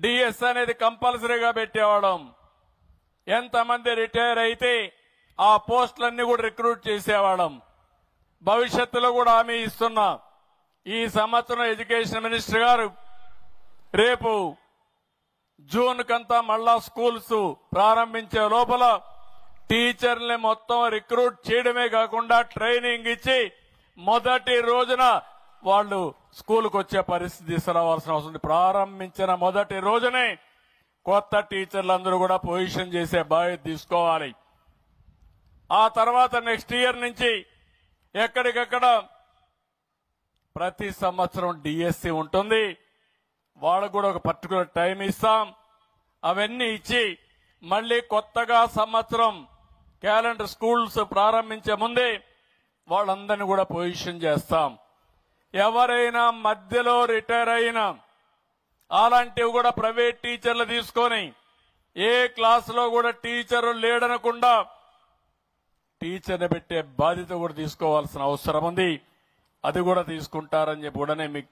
DS అనేది కంపల్సరీగా పెట్టేవాళ్ళం. ఎంతమంది రిటైర్ అయితే ఆ పోస్టులన్నీ కూడా రిక్రూట్ చేసేవాళ్ళం. భవిష్యత్తులో కూడా హామీ ఇస్తున్నా, ఈ సంవత్సరం ఎడ్యుకేషన్ మినిస్టర్ గారు రేపు జూన్ కంతా మళ్ళా స్కూల్స్ ప్రారంభించే లోపల టీచర్లని మొత్తం రిక్రూట్ చేయడమే కాకుండా ట్రైనింగ్ ఇచ్చి మొదటి రోజున వాళ్ళు స్కూల్కి వచ్చే పరిస్థితి తీసుకురావాల్సిన అవసరం ఉంది. ప్రారంభించిన మొదటి రోజునే కొత్త టీచర్లందరూ కూడా పొజిషన్ చేసే బాధ్యత తీసుకోవాలి. ఆ తర్వాత నెక్స్ట్ ఇయర్ నుంచి ఎక్కడికక్కడ ప్రతి సంవత్సరం డిఎస్సి ఉంటుంది. వాళ్ళకు కూడా ఒక పర్టికులర్ టైం ఇస్తాం. అవన్నీ ఇచ్చి మళ్ళీ కొత్తగా సంవత్సరం క్యాలెండర్ స్కూల్స్ ప్రారంభించే ముందే వాళ్ళందరినీ కూడా పొజిషన్ చేస్తాం. ఎవరైనా మధ్యలో రిటైర్ అయినా అలాంటివి కూడా ప్రైవేట్ టీచర్లు తీసుకొని ఏ క్లాసులో కూడా టీచరు లేడనకుండా టీచర్ని పెట్టే బాధ్యత కూడా తీసుకోవాల్సిన అవసరం ఉంది. అది కూడా తీసుకుంటారని చెప్పి కూడా మీకు